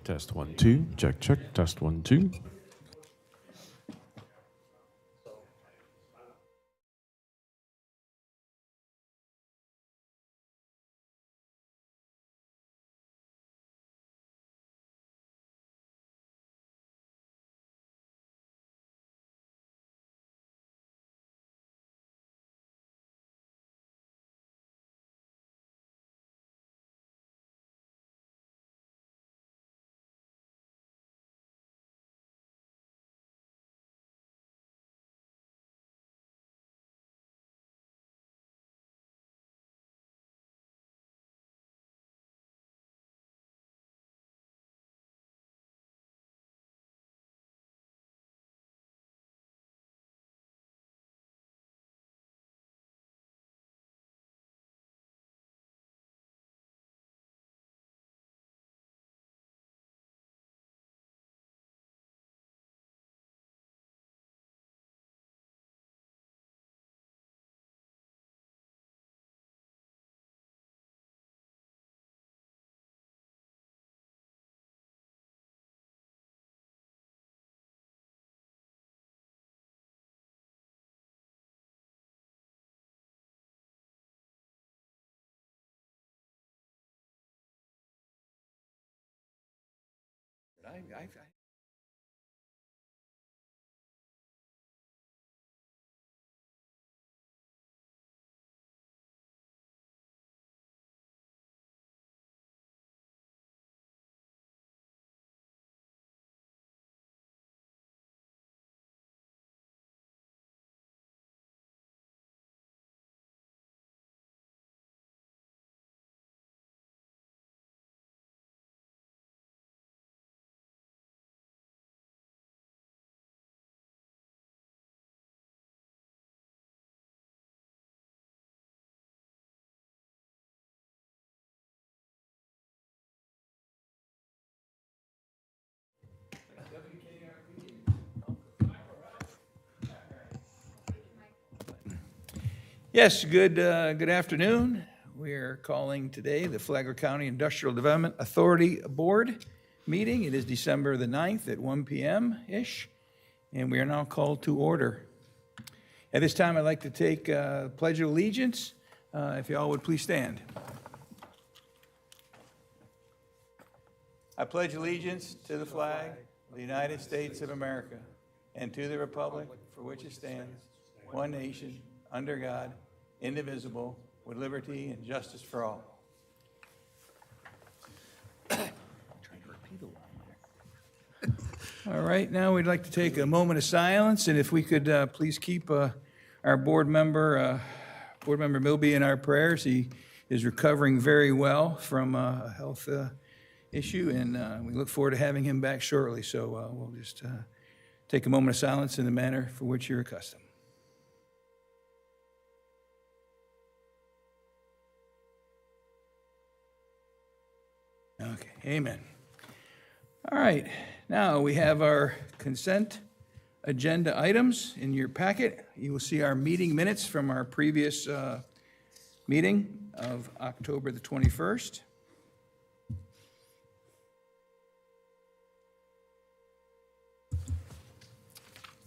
Test 1, 2. Check, check. Test 1, 2. Yes, good afternoon. We are calling today the Flagler County Industrial Development Authority Board meeting. It is December the 9th at 1 p.m.-ish, and we are now called to order. At this time, I'd like to take Pledge of Allegiance. If you all would please stand. I pledge allegiance to the flag of the United States of America and to the republic for which it stands, one nation, under God, indivisible, with liberty and justice for all. All right, now we'd like to take a moment of silence, and if we could please keep our board member Milby in our prayers. He is recovering very well from a health issue, and we look forward to having him back shortly. So we'll just take a moment of silence in the manner for which you're accustomed. Okay, amen. All right, now we have our consent agenda items in your packet. You will see our meeting minutes from our previous meeting of October the 21st.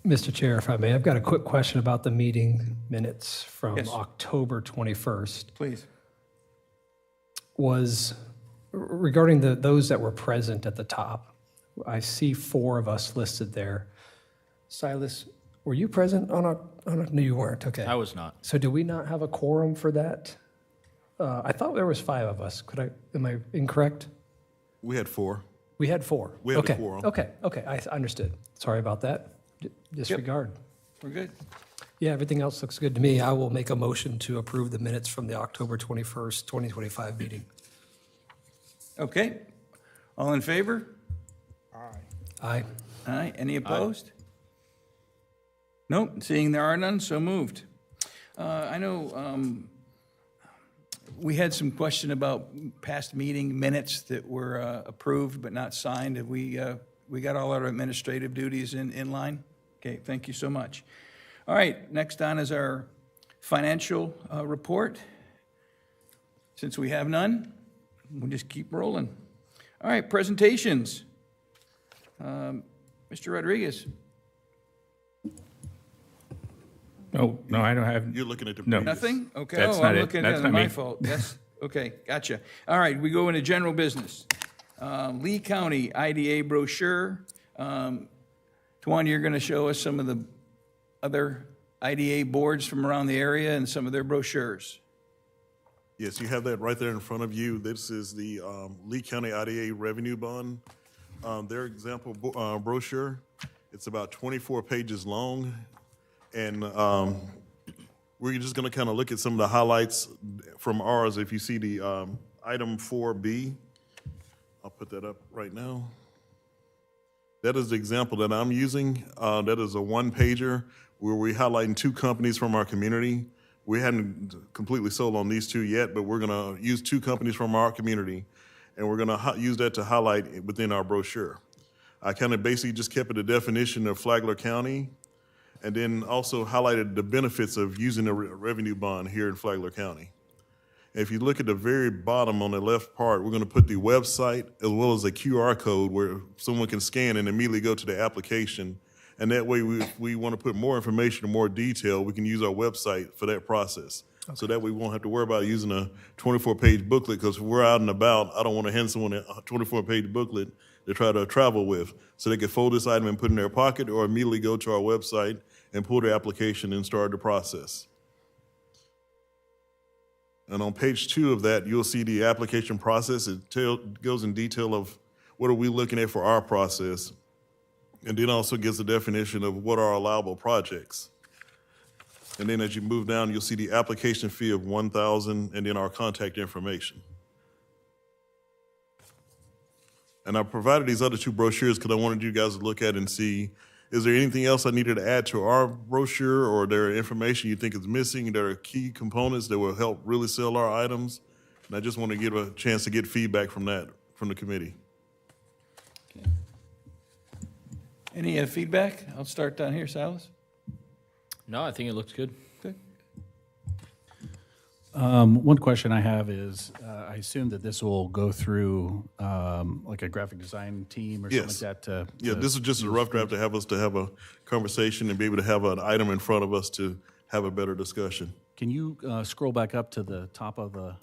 Mr. Chair, if I may, I've got a quick question about the meeting minutes from Yes. October 21st. Please. Was regarding those that were present at the top. I see 4 of us listed there. Silas, were you present on no, you weren't, okay. I was not. So do we not have a quorum for that? I thought there was 5 of us. Am I incorrect? We had 4. We had 4. We had a Okay, quorum. Okay, I understood. Sorry about that. Disregard. We're good. Yeah, everything else looks good to me. I will make a motion to approve the minutes from the October 21st, 2025 meeting. Okay. All in favor? Aye. Aye. Any opposed? Nope. Seeing there are none, so moved. I know we had some question about past meeting minutes that were approved but not signed. Have we got all our administrative duties in line? Okay, thank you so much. All right, next on is our financial report. Since we have none, we'll just keep rolling. All right, presentations. Mr. Rodriguez. No, I don't have. You're looking at the No. previous. Nothing? Okay. That's Oh, not I'm it. looking That's at it. not My me. fault. That's, okay, gotcha. All right, we go into general business. Lee County IDA brochure. Tuan, you're going to show us some of the other IDA boards from around the area and some of their brochures. Yes, you have that right there in front of you. This is the Lee County IDA revenue bond. Their example brochure. It's about 24 pages long. And we're just going to kind of look at some of the highlights from ours. If you see the item 4B, I'll put that up right now. That is the example that I'm using. That is a one-pager where we're highlighting 2 companies from our community. We hadn't completely sold on these 2 yet, but we're going to use 2 companies from our community, and we're going to use that to highlight within our brochure. I kind of basically just kept it a definition of Flagler County, and then also highlighted the benefits of using a revenue bond here in Flagler County. If you look at the very bottom on the left part, we're going to put the website as well as a QR code where someone can scan and immediately go to the application. And that way, we want to put more information and more detail, we can use our website for that process. Okay. So that we won't have to worry about using a 24-page booklet, because if we're out and about, I don't want to hand someone a 24-page booklet to try to travel with. So they can fold this item and put it in their pocket, or immediately go to our website and pull their application and start the process. And on page 2 of that, you'll see the application process. It goes in detail of what are we looking at for our process, and then also gives a definition of what are allowable projects. And then as you move down, you'll see the application fee of $1,000 and then our contact information. And I provided these other 2 brochures because I wanted you guys to look at and see, is there anything else I needed to add to our brochure, or there information you think is missing? There are key components that will help really sell our items. And I just want to give a chance to get feedback from that, from the committee. Okay. Any feedback? I'll start down here, Silas. No, I think it looks good. Good. One question I have is, I assume that this will go through like a graphic design team or Yes. something like that. Yeah, this is just a rough draft to have us to have a conversation and be able to have an item in front of us to have a better discussion. Can you scroll back up to the top of the?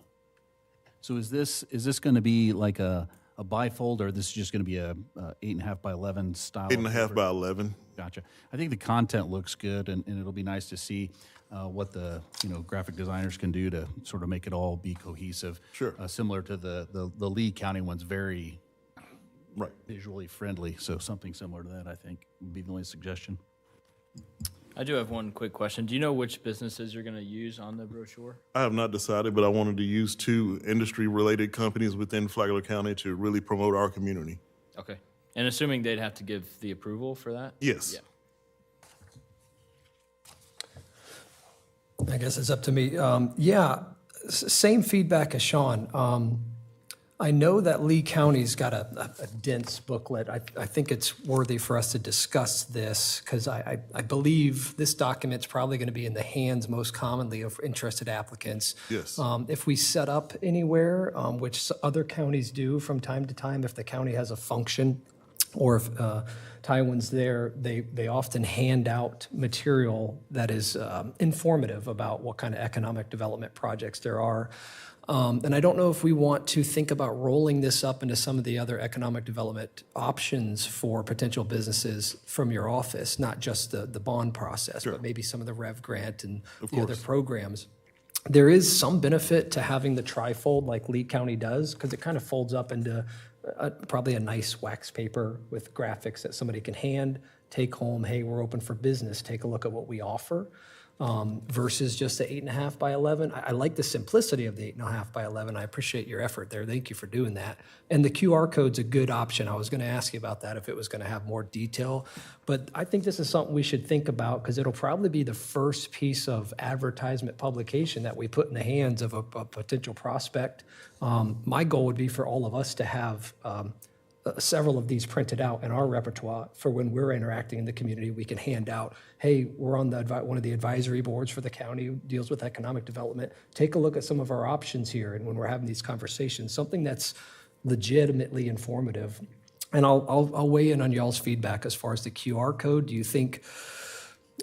So is this going to be like a bifold, or this is just going to be a 8.5 by 11 style? 8.5 by 11. Gotcha. I think the content looks good, and it'll be nice to see what the graphic designers can do to sort of make it all be cohesive. Sure. Similar to the Lee County one's very Right. visually friendly, so something similar to that I think would be the only suggestion. I do have one quick question. Do you know which businesses you're going to use on the brochure? I have not decided, but I wanted to use 2 industry-related companies within Flagler County to really promote our community. Okay. And assuming they'd have to give the approval for that? Yes. Yeah. I guess it's up to me. Same feedback as Sean. I know that Lee County's got a dense booklet. I think it's worthy for us to discuss this, because I believe this document's probably going to be in the hands most commonly of interested applicants. Yes. If we set up anywhere, which other counties do from time to time, if the county has a function, or if Taiwan's there, they often hand out material that is informative about what kind of economic development projects there are. And I don't know if we want to think about rolling this up into some of the other economic development options for potential businesses from your office, not just the bond process, but maybe some of the Rev Grant and the other programs. There is some benefit to having the trifold like Lee County does, because it kind of folds up into probably a nice wax paper with graphics that somebody can take home. Hey, we're open for business. Take a look at what we offer. Versus just the 8.5 by 11. I like the simplicity of the 8.5 by 11. I appreciate your effort there. Thank you for doing that. And the QR code's a good option. I was going to ask you about that if it was going to have more detail. But I think this is something we should think about, because it'll probably be the first piece of advertisement publication that we put in the hands of a potential prospect. My goal would be for all of us to have several of these printed out in our repertoire for when we're interacting in the community. We can hand out, hey, we're on one of the advisory boards for the county who deals with economic development. Take a look at some of our options here. And when we're having these conversations, something that's legitimately informative. And I'll weigh in on y'all's feedback as far as the QR code. Do you think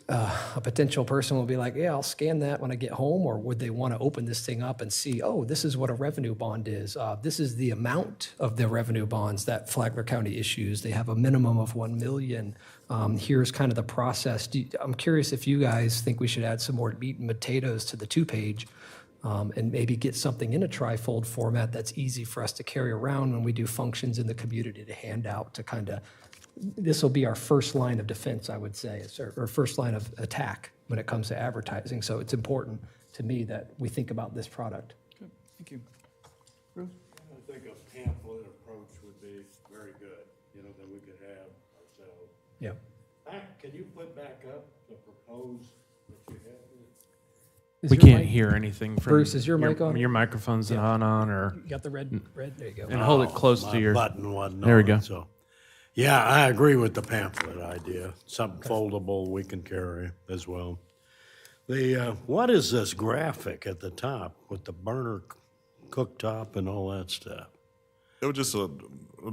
a potential person will be like, yeah, I'll scan that when I get home, or would they want to open this thing up and see, oh, this is what a revenue bond is. This is the amount of the revenue bonds that Flagler County issues. They have a minimum of 1 million. Here's kind of the process. I'm curious if you guys think we should add some more meat and potatoes to the 2-page and maybe get something in a trifold format that's easy for us to carry around when we do functions in the community to hand out to kind of, this will be our first line of defense, I would say, or first line of attack when it comes to advertising. So it's important to me that we think about this product. Thank you. I think a pamphlet approach would be very good, that we could have ourselves. Yeah. Can you put back up the proposed that you have? Is We your can't mic- hear anything from. Bruce, is your mic on? Your microphone's not on, or, You got the red, there you go. and hold it close to My your. button wasn't There we on, go. So, yeah, I agree with the pamphlet idea. Something foldable we can carry as well. What is this graphic at the top with the burner cooktop and all that stuff? It was just a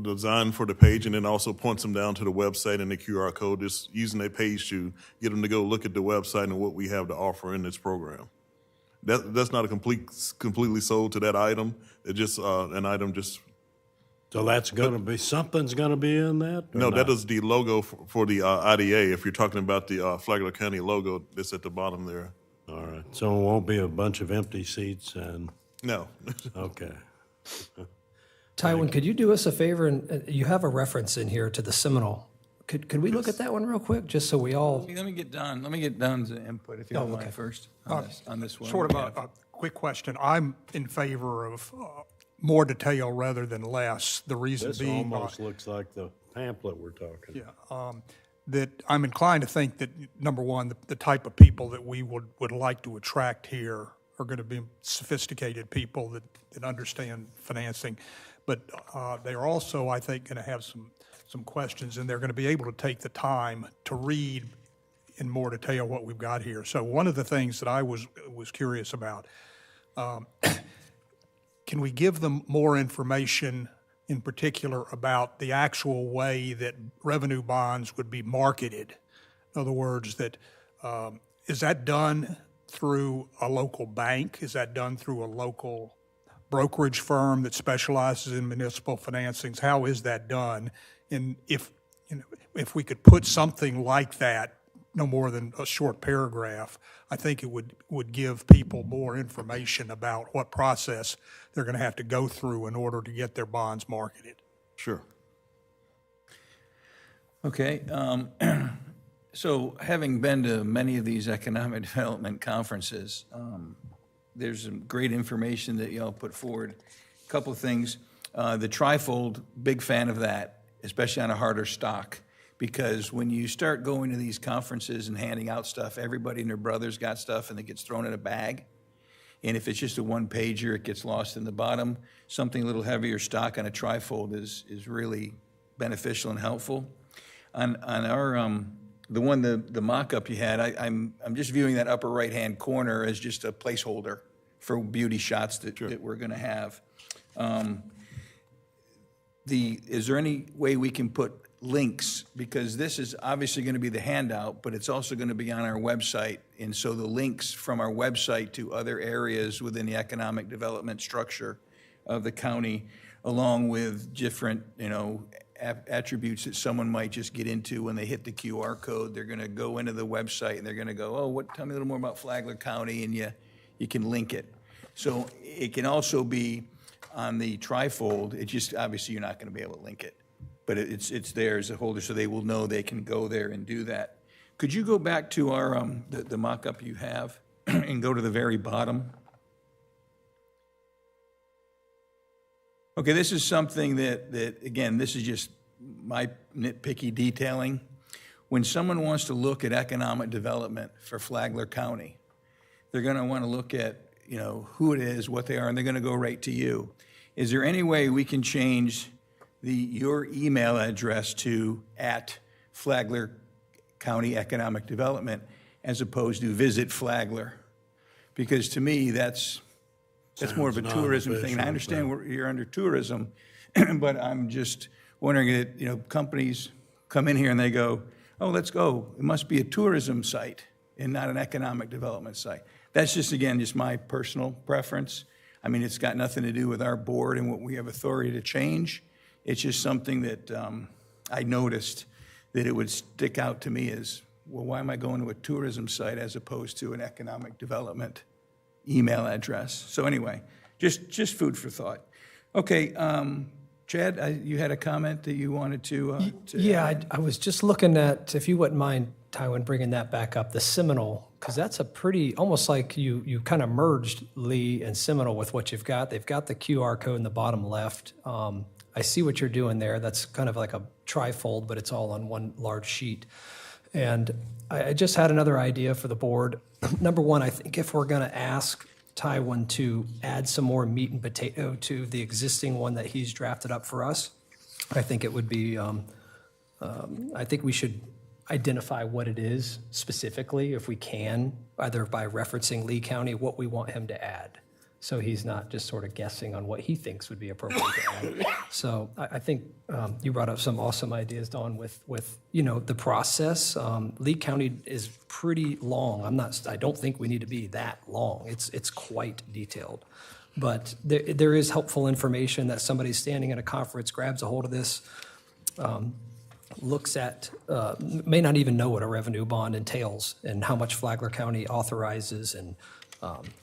design for the page, and then also points them down to the website and the QR code, just using that page to get them to go look at the website and what we have to offer in this program. That's not completely sold to that item. It's just an item just. So that's going to be, something's going to be in that? or No, that not? is the logo for the IDA. If you're talking about the Flagler County logo, that's at the bottom there. All right, so it won't be a bunch of empty seats and, No. okay. Tywin, could you do us a favor? And you have a reference in here to the Seminole. Could we look at that one real quick, just so we all, Let me get Don's input, if you don't mind, first, on this one. Sort of a quick question. I'm in favor of more detail rather than less. The reason This being, almost looks like the pamphlet we're talking. yeah, that I'm inclined to think that, number one, the type of people that we would like to attract here are going to be sophisticated people that understand financing. But they're also, I think, going to have some questions, and they're going to be able to take the time to read in more detail what we've got here. So one of the things that I was curious about, can we give them more information in particular about the actual way that revenue bonds would be marketed? In other words, that is that done through a local bank? Is that done through a local brokerage firm that specializes in municipal financings? How is that done? And if we could put something like that, no more than a short paragraph, I think it would give people more information about what process they're going to have to go through in order to get their bonds marketed. Sure. Okay, so having been to many of these economic development conferences, there's some great information that y'all put forward. A couple of things. The trifold, big fan of that, especially on a harder stock, because when you start going to these conferences and handing out stuff, everybody and their brother's got stuff and it gets thrown in a bag. And if it's just a one-pager, it gets lost in the bottom. Something a little heavier stock on a trifold is really beneficial and helpful. On our the mock-up you had, I'm just viewing that upper right-hand corner as just a placeholder for beauty shots that we're going to have. Is there any way we can put links? Because this is obviously going to be the handout, but it's also going to be on our website. And so the links from our website to other areas within the economic development structure of the county, along with different, attributes that someone might just get into when they hit the QR code. They're going to go into the website and they're going to go, tell me a little more about Flagler County, and you can link it. So it can also be on the trifold. It just, obviously, you're not going to be able to link it, but it's there as a holder, so they will know they can go there and do that. Could you go back to our the mock-up you have and go to the very bottom? Okay, this is something that again, this is just my nitpicky detailing. When someone wants to look at economic development for Flagler County, they're going to want to look at, who it is, what they are, and they're going to go right to you. Is there any way we can change your email address to @Flagler County Economic Development as opposed to visit Flagler? Because to me, that's more of a Sounds tourism thing. And I non-official, understand you're under tourism, But I'm just wondering that, you know, companies come in here and they go, oh, let's go. It must be a tourism site and not an economic development site. That's just, again, just my personal preference. I mean, it's got nothing to do with our board and what we have authority to change. It's just something that I noticed that it would stick out to me as, well, why am I going to a tourism site as opposed to an economic development email address? So anyway, just food for thought. Okay, Chad, you had a comment that you wanted to Yeah, I was just looking at, if you wouldn't mind, Tywin, bringing that back up, the Seminole, because that's a pretty, almost like you kind of merged Lee and Seminole with what you've got. They've got the QR code in the bottom left. I see what you're doing there. That's kind of like a trifold, but it's all on one large sheet. And I just had another idea for the board. Number one, I think if we're going to ask Tywin to add some more meat and potato to the existing one that he's drafted up for us, I think it would be, I think we should identify what it is specifically, if we can, either by referencing Lee County, what we want him to add. So he's not just sort of guessing on what he thinks would be appropriate to add. So I think you brought up some awesome ideas, Dawn, with you know, the process. Lee County is pretty long. I don't think we need to be that long. It's quite detailed. But there is helpful information that somebody standing at a conference grabs a hold of this, looks at, may not even know what a revenue bond entails and how much Flagler County authorizes and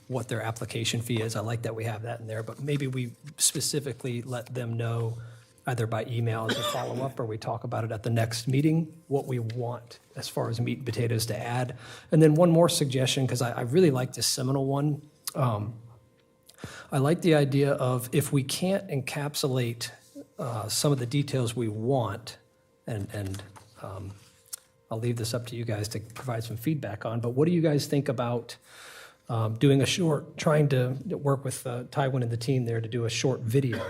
what their application fee is. I like that we have that in there, but maybe we specifically let them know either by email as a follow-up or we talk about it at the next meeting, what we want as far as meat and potatoes to add. And then one more suggestion, because I really like this Seminole one. I like the idea of if we can't encapsulate some of the details we want, and I'll leave this up to you guys to provide some feedback on, but what do you guys think about doing a short, trying to work with Tywin and the team there to do a short video?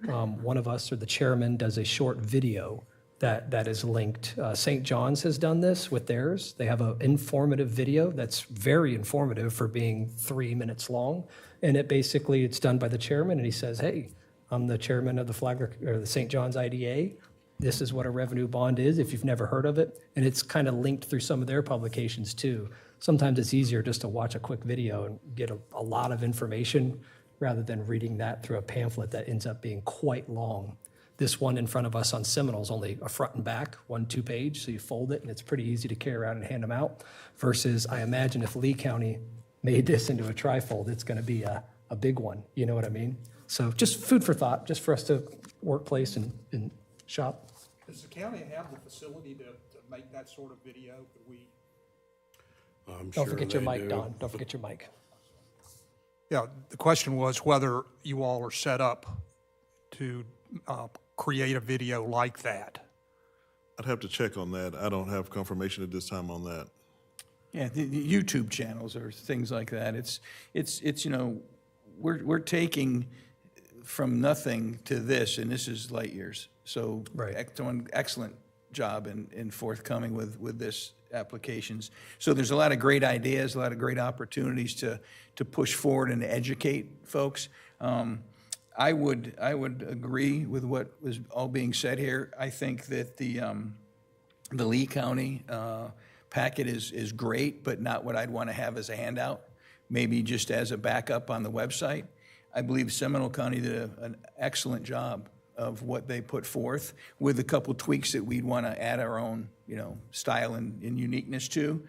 One of us or the chairman does a short video that is linked. St. John's has done this with theirs. They have an informative video that's very informative for being 3 minutes long. And it's done by the chairman, and he says, hey, I'm the chairman of the Flagler, or the St. John's IDA. This is what a revenue bond is, if you've never heard of it. And it's kind of linked through some of their publications too. Sometimes it's easier just to watch a quick video and get a lot of information rather than reading that through a pamphlet that ends up being quite long. This one in front of us on Seminole is only a front and back, 1 2-page, so you fold it and it's pretty easy to carry around and hand them out. Versus, I imagine if Lee County made this into a trifold, it's going to be a big one. You know what I mean? So just food for thought, just for us to workplace and shop. Does the county have the facility to make that sort of video? Could we? I'm Don't sure forget your they mic, do. Don. Don't forget your mic. Yeah, the question was whether you all are set up to create a video like that. I'd have to check on that. I don't have confirmation at this time on that. Yeah, the YouTube channels or things like that. It's you know, we're taking from nothing to this, and this is light years. So Right. doing excellent job in forthcoming with this applications. So there's a lot of great ideas, a lot of great opportunities to push forward and educate folks. I would agree with what was all being said here. I think that the Lee County packet is great, but not what I'd want to have as a handout. Maybe just as a backup on the website. I believe Seminole County did an excellent job of what they put forth, with a couple tweaks that we'd want to add our own, you know, style and uniqueness to.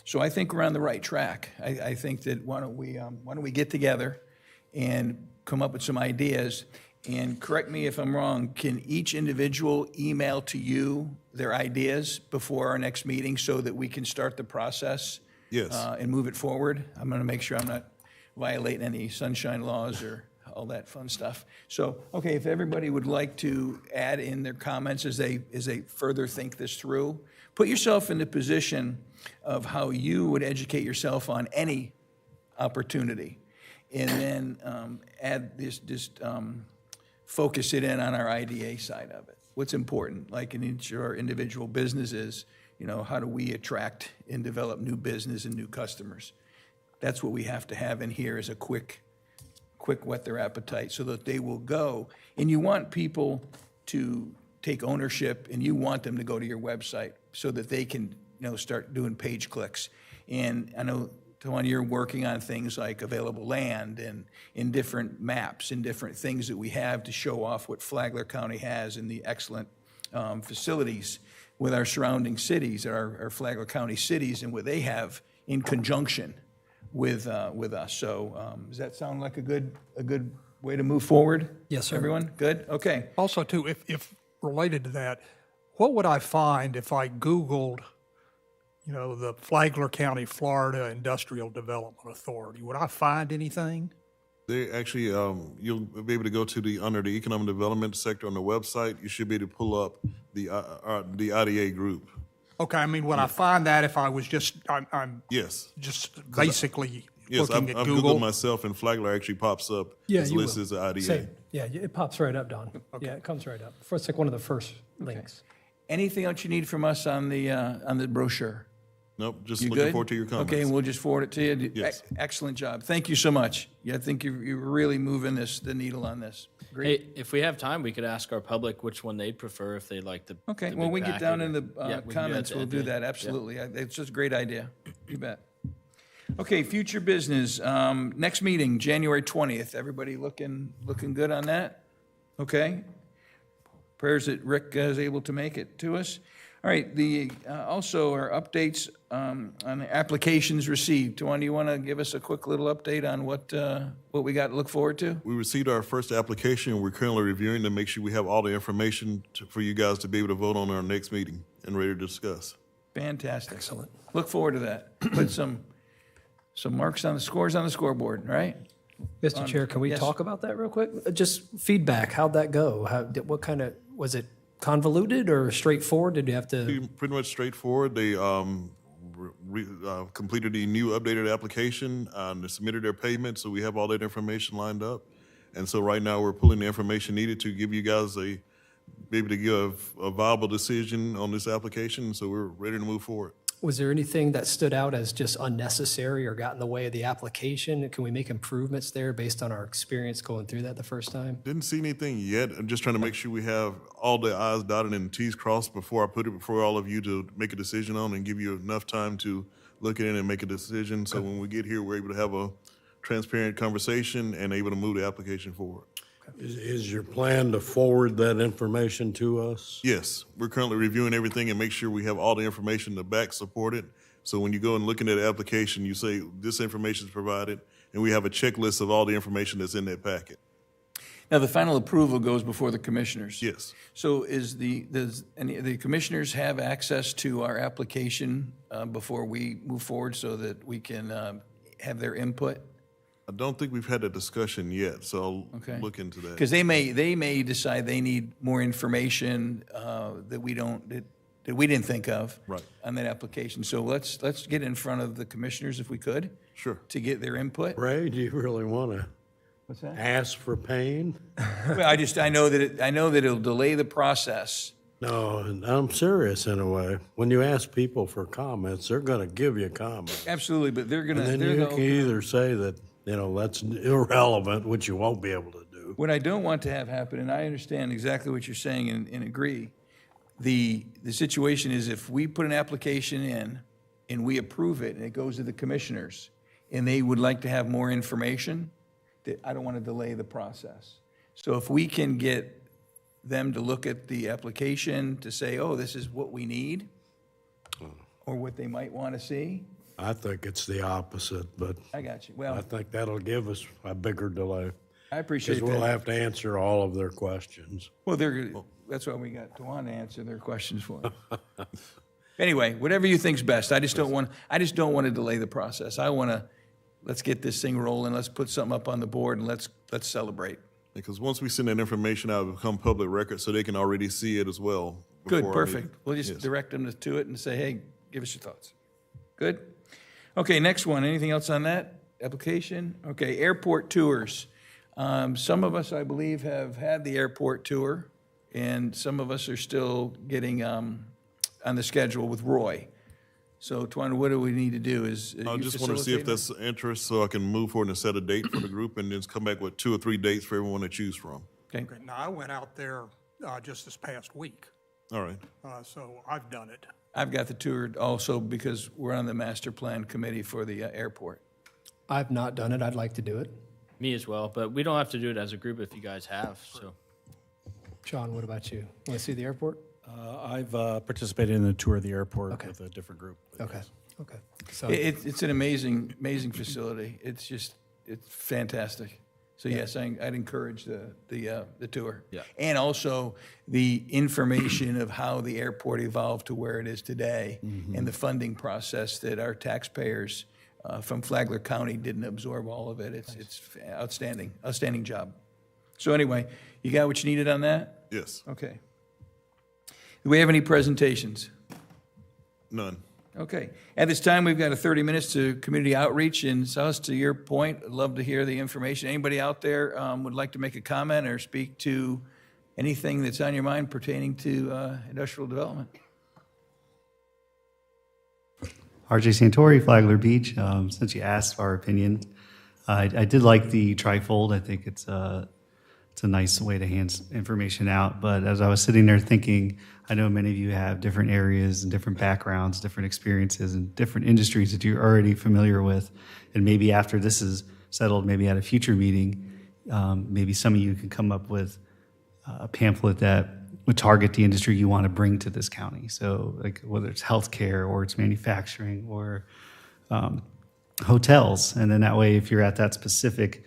So I think we're on the right track. I think that why don't we get together and come up with some ideas? And correct me if I'm wrong, can each individual email to you their ideas before our next meeting so that we can start the process? Yes. And move it forward? I'm going to make sure I'm not violating any sunshine laws or all that fun stuff. So, okay, if everybody would like to add in their comments as they further think this through, put yourself in the position of how you would educate yourself on any opportunity. And then add this, just focus it in on our IDA side of it. What's important, like in each of our individual businesses, you know, how do we attract and develop new business and new customers? That's what we have to have in here, is a quick quick whet their appetite so that they will go. And you want people to take ownership, and you want them to go to your website so that they can, start doing page clicks. And I know, Tawana, you're working on things like available land and in different maps and different things that we have to show off what Flagler County has and the excellent facilities with our surrounding cities, our Flagler County cities, and what they have in conjunction with us. So does that sound like a good way to move forward? Yes, sir. Everyone, good? Okay. Also, too, if related to that, what would I find if I Googled, the Flagler County, Florida Industrial Development Authority? Would I find anything? They actually, you'll be able to go to under the economic development sector on the website. You should be able to pull up the IDA group. Okay, I mean, would I find that if I was I'm Yes. just basically Yes, looking I've at Google? Googled myself, and Flagler actually pops up as you listed will. as the IDA. Same. Yeah, it pops right up, Don. Yeah, it comes right up. It's like one of the first links. Anything else you need from us on the brochure? Nope, just You looking good? forward to your comments. Okay, and we'll just forward it to you. Yes. Excellent job. Thank you so much. Yeah, I think you're really moving the needle on this. Great. Hey, if we have time, we could ask our public which one they'd prefer, if they like the. Okay, the well, big we get packet down or- in the Yeah, we can do comments, that we'll at do the that, end. absolutely. It's just a great idea. You bet. Okay, future business. Next meeting, January 20th. Everybody looking good on that? Okay. Prayers that Rick is able to make it to us. All right, also our updates on the applications received. Tawana, do you want to give us a quick little update on what we got to look forward to? We received our first application. We're currently reviewing to make sure we have all the information for you guys to be able to vote on our next meeting and ready to discuss. Fantastic. Excellent. Look forward to that. Put some marks on the scores on the scoreboard, right? Mr. Chair, can we yes. talk about that real quick? Just feedback, how'd that go? What kind of, was it convoluted or straightforward? Did you have to? Pretty much straightforward. They completed the new updated application and they submitted their payment, so we have all that information lined up. And so right now we're pulling the information needed to give you guys be able to give a viable decision on this application. So we're ready to move forward. Was there anything that stood out as just unnecessary or got in the way of the application? Can we make improvements there based on our experience going through that the first time? Didn't see anything yet. I'm just trying to make sure we have all the I's dotted and T's crossed before I put it before all of you to make a decision on and give you enough time to look at it and make a decision. So when we get here, we're able to have a transparent conversation and able to move the application forward. Is your plan to forward that information to us? Yes, we're currently reviewing everything and make sure we have all the information to back support it. So when you go and looking at the application, you say this information is provided, and we have a checklist of all the information that's in that packet. Now, the final approval goes before the commissioners. Yes. So does any of the commissioners have access to our application before we move forward so that we can have their input? I don't think we've had a discussion yet, so Okay. I'll look into that. Because they may decide they need more information that we didn't think of. Right. On that application. So let's get in front of the commissioners if we could. Sure. To get their input. Ray, do you really want to What's that? ask for pain? Well, I know that it'll delay the process. No, and I'm serious in a way. When you ask people for comments, they're going to give you comments. Absolutely, but they're gonna. And then they're you the- can either say that, that's irrelevant, which you won't be able to do. What I don't want to have happen, and I understand exactly what you're saying and agree, the situation is if we put an application in and we approve it and it goes to the commissioners and they would like to have more information, that I don't want to delay the process. So if we can get them to look at the application to say, oh, this is what we need, or what they might want to see, I think it's the opposite, but I got you. I Well, think that'll give us a bigger delay. I appreciate Because we'll that. have to answer all of their questions. Well, that's why we got Tawana to answer their questions for them. Anyway, whatever you think's best. I just don't want to delay the process. Let's get this thing rolling. Let's put something up on the board and let's celebrate. Because once we send that information out, it'll become public record so they can already see it as well. Good, before our perfect. meeting. We'll just Yes. direct them to it and say, hey, give us your thoughts. Good? Okay, next one. Anything else on that application? Okay, airport tours. Some of us, I believe, have had the airport tour, and some of us are still getting on the schedule with Roy. So Twan, what do we need to do? I you just want to see if facilitating? there's interest so I can move forward and set a date for the group and then come back with 2 or 3 dates for everyone to choose from. Okay, Okay, now, I went out there just this past week, All right. so I've done it. I've got the tour also because we're on the master plan committee for the airport. I've not done it. I'd like to do it. Me as well, but we don't have to do it as a group if you guys have, so. Sean, what about you? Want to see the airport? I've participated in the tour of the airport with a different group. Okay, okay. So, It's an amazing facility. It's fantastic. So yes, I'd encourage the tour. Yeah. And also the information of how the airport evolved to where it is today and the funding process that our taxpayers from Flagler County didn't absorb all of it. It's outstanding job. So anyway, you got what you needed on that? Yes. Okay. Do we have any presentations? None. Okay. At this time, we've got 30 minutes to community outreach. And Sus, to your point, I'd love to hear the information. Anybody out there would like to make a comment or speak to anything that's on your mind pertaining to industrial development? RJ Santori, Flagler Beach. Since you asked our opinion, I did like the trifold. I think it's a nice way to hand information out. But as I was sitting there thinking, I know many of you have different areas and different backgrounds, different experiences, and different industries that you're already familiar with. And maybe after this is settled, maybe at a future meeting, maybe some of you can come up with a pamphlet that would target the industry you want to bring to this county. So like whether it's healthcare or it's manufacturing or hotels. And then that way, if you're at that specific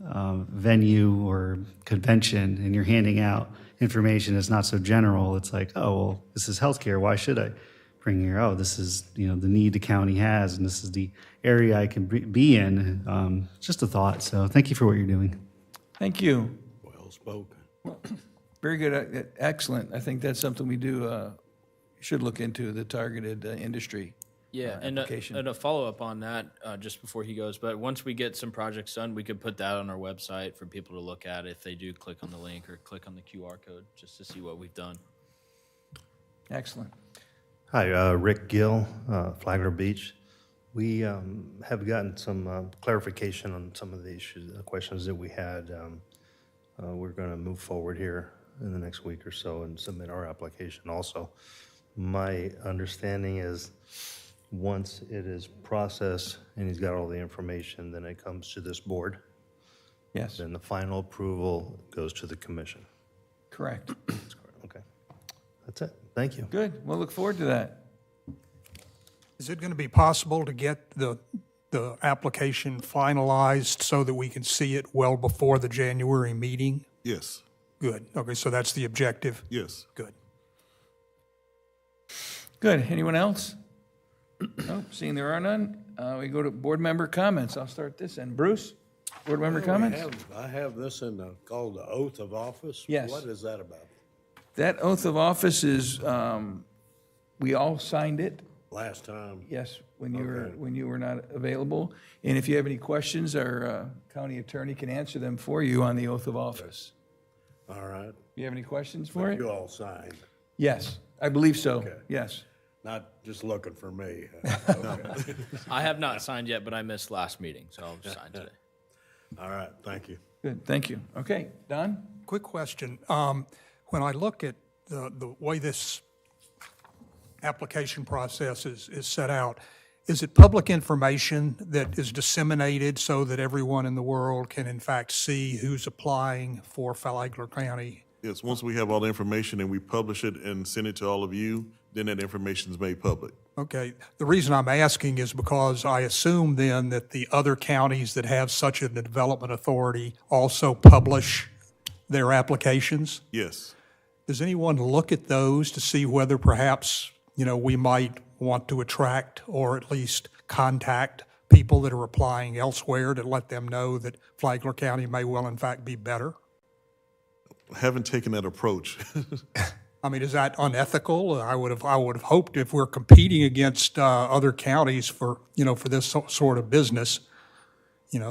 venue or convention and you're handing out information that's not so general, it's like, oh, well, this is healthcare. Why should I bring here? Oh, this is, the need the county has, and this is the area I can be in. Just a thought. So thank you for what you're doing. Thank you. Well spoken. Very good. Excellent. I think that's something we should look into, the targeted industry. Yeah, and application. a follow-up on that, just before he goes, but once we get some projects done, we could put that on our website for people to look at if they do click on the link or click on the QR code, just to see what we've done. Excellent. Hi, Rick Gill, Flagler Beach. We have gotten some clarification on some of the issues, the questions that we had. We're going to move forward here in the next week or so and submit our application also. My understanding is once it is processed and he's got all the information, then it comes to this board. Yes, Then the final approval goes to the commission. correct. Okay. That's it. Thank you. Good. We'll look forward to that. Is it going to be possible to get the application finalized so that we can see it well before the January meeting? Yes. Good. Okay, so that's the objective. Yes. Good. Good. Anyone else? No, seeing there are none, we go to board member comments. I'll start this end. Bruce, board member comments? I have this called the oath of office. Yes. What is that about? That oath of office is, we all signed it. Last time. Yes, when Okay. you were not available. And if you have any questions, our county attorney can answer them for you on the oath of office. All right. You have any questions for it? You all signed, Yes, I believe so. Okay. Yes. not just looking for me. I have not signed yet, but I missed last meeting, so I'll sign today. All right, thank you. Good, thank you. Okay, Don? Quick question. When I look at the way this application process is set out, is it public information that is disseminated so that everyone in the world can in fact see who's applying for Flagler County? Yes, once we have all the information and we publish it and send it to all of you, then that information is made public. Okay. The reason I'm asking is because I assume then that the other counties that have such a development authority also publish their applications. Yes. Does anyone look at those to see whether perhaps, we might want to attract or at least contact people that are applying elsewhere to let them know that Flagler County may well in fact be better? Haven't taken that approach. I mean, is that unethical? I would have hoped if we're competing against other counties for this sort of business, I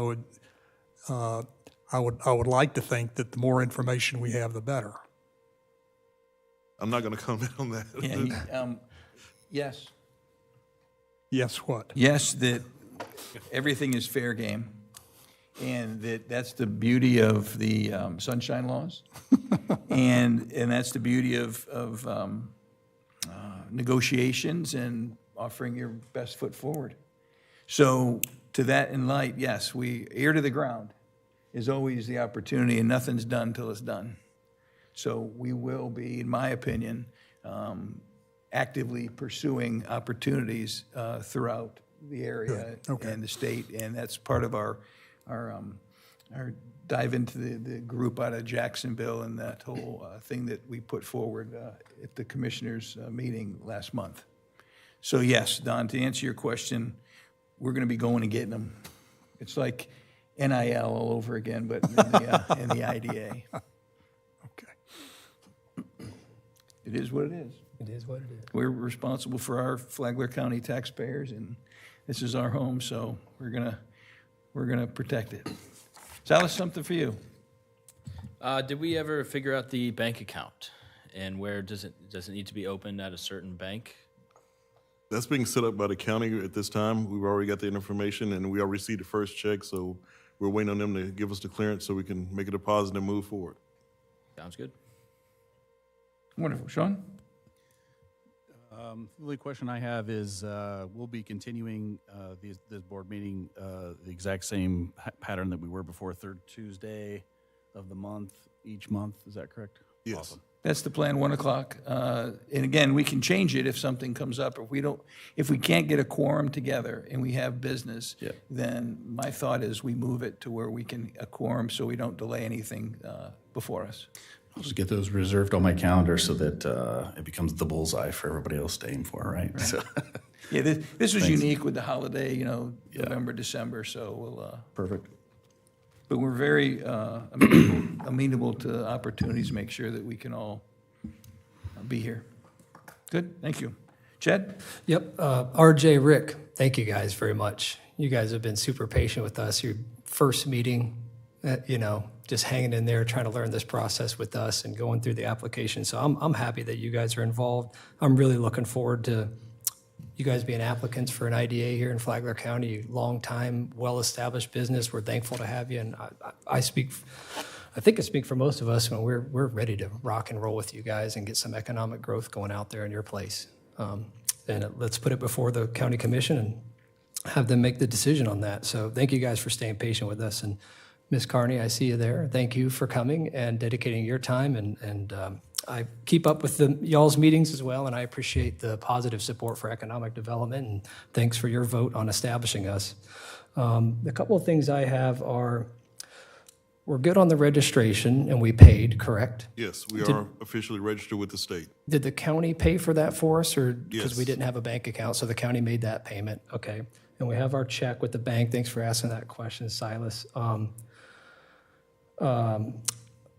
would like to think that the more information we have, the better. I'm not going to comment on that. Yeah, yes. Yes, what? Yes, that everything is fair game, and that's the beauty of the sunshine laws, and that's the beauty of negotiations and offering your best foot forward. So to that in light, yes, ear to the ground is always the opportunity, and nothing's done till it's done. So we will be, in my opinion, actively pursuing opportunities throughout the area and the state, and that's part of our dive into the group out of Jacksonville and that whole thing that we put forward at the commissioners' meeting last month. So yes, Don, to answer your question, we're going to be going and getting them. It's like NIL all over again, but in the IDA. Okay. It is what it is. It is what it is. We're responsible for our Flagler County taxpayers, and this is our home, so we're gonna protect it. Silas, something for you? Did we ever figure out the bank account? And where does it need to be opened at a certain bank? That's being set up by the county at this time. We've already got the information, and we already received the first check, so we're waiting on them to give us the clearance so we can make a deposit and move forward. Sounds good. Wonderful. Sean? The only question I have is, we'll be continuing this board meeting the exact same pattern that we were before, third Tuesday of the month, each month. Is that correct? Yes. Awesome. That's the plan, 1 o'clock. And again, we can change it if something comes up. If we can't get a quorum together and we have business, then my thought is we move it to where we can a quorum so we don't delay anything before us. I'll just get those reserved on my calendar so that it becomes the bullseye for everybody else to aim for, right? So, Yeah, this was Thanks. unique with the holiday, November, December, so we'll, perfect. but we're very amenable to opportunities, make sure that we can all be here. Good, thank you. Chad? Yep, RJ, Rick, thank you guys very much. You guys have been super patient with us. Your first meeting, just hanging in there, trying to learn this process with us and going through the application. So I'm happy that you guys are involved. I'm really looking forward to you guys being applicants for an IDA here in Flagler County, long time, well-established business. We're thankful to have you, and I think I speak for most of us when we're ready to rock and roll with you guys and get some economic growth going out there in your place. And let's put it before the county commission and have them make the decision on that. So thank you guys for staying patient with us. And Ms. Carney, I see you there. Thank you for coming and dedicating your time. And I keep up with y'all's meetings as well, and I appreciate the positive support for economic development. And thanks for your vote on establishing us. The couple of things I have are, we're good on the registration, and we paid, correct? Yes, we are officially registered with the state. Did the county pay for that for us, or because Yes. we didn't have a bank account, so the county made that payment? Okay. And we have our check with the bank. Thanks for asking that question, Silas.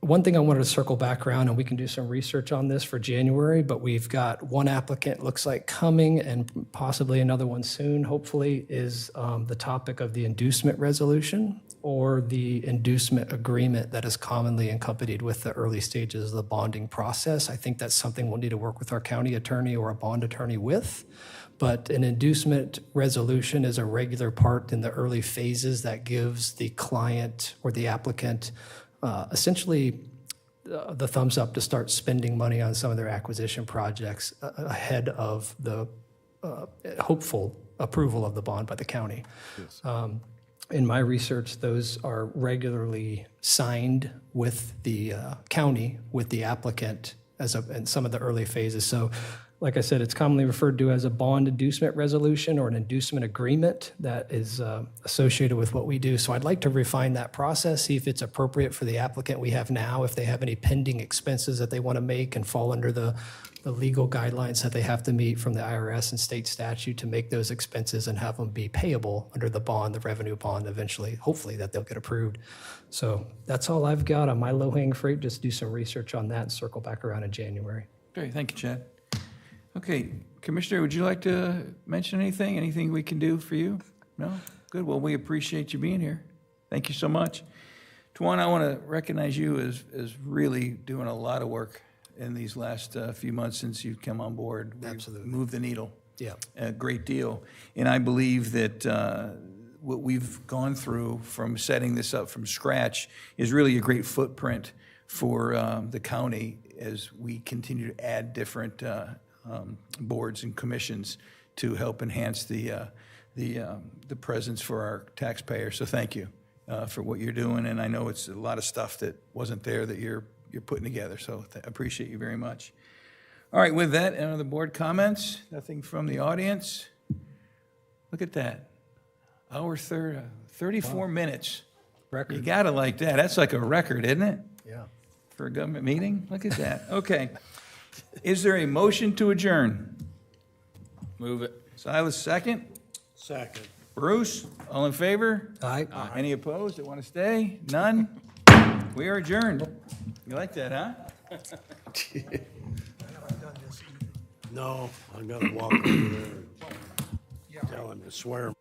One thing I wanted to circle back around, and we can do some research on this for January, but we've got one applicant, looks like coming, and possibly another one soon, hopefully, is the topic of the inducement resolution or the inducement agreement that is commonly accompanied with the early stages of the bonding process. I think that's something we'll need to work with our county attorney or a bond attorney with. But an inducement resolution is a regular part in the early phases that gives the client or the applicant essentially the thumbs up to start spending money on some of their acquisition projects ahead of the hopeful approval of the bond by the county. Yes. In my research, those are regularly signed with the county, with the applicant in some of the early phases. So like I said, it's commonly referred to as a bond inducement resolution or an inducement agreement that is associated with what we do. So I'd like to refine that process, see if it's appropriate for the applicant we have now, if they have any pending expenses that they want to make and fall under the legal guidelines that they have to meet from the IRS and state statute to make those expenses and have them be payable under the bond, the revenue bond eventually, hopefully that they'll get approved. So that's all I've got on my low-hanging fruit. Just do some research on that and circle back around in January. Okay, thank you, Chad. Okay, Commissioner, would you like to mention anything? Anything we can do for you? No? Good, well, we appreciate you being here. Thank you so much. Tuan, I want to recognize you as really doing a lot of work in these last few months since you've come on board. We've Absolutely. moved the needle. Yeah. a great deal. And I believe that what we've gone through from setting this up from scratch is really a great footprint for the county as we continue to add different boards and commissions to help enhance the presence for our taxpayers. So thank you for what you're doing, and I know it's a lot of stuff that wasn't there that you're putting together, so I appreciate you very much. All right, with that, any other board comments? Nothing from the audience? Look at that. Hour 34 minutes. Record. You gotta like that. That's like a record, isn't it? Yeah. For a government meeting? Look at that. Okay. Is there a motion to adjourn? Move it. Silas, second. Second. Bruce, all in favor? Aye. Any opposed that want to stay? None? We are adjourned. You like that, huh? No, I'm gonna walk over there and tell him to swear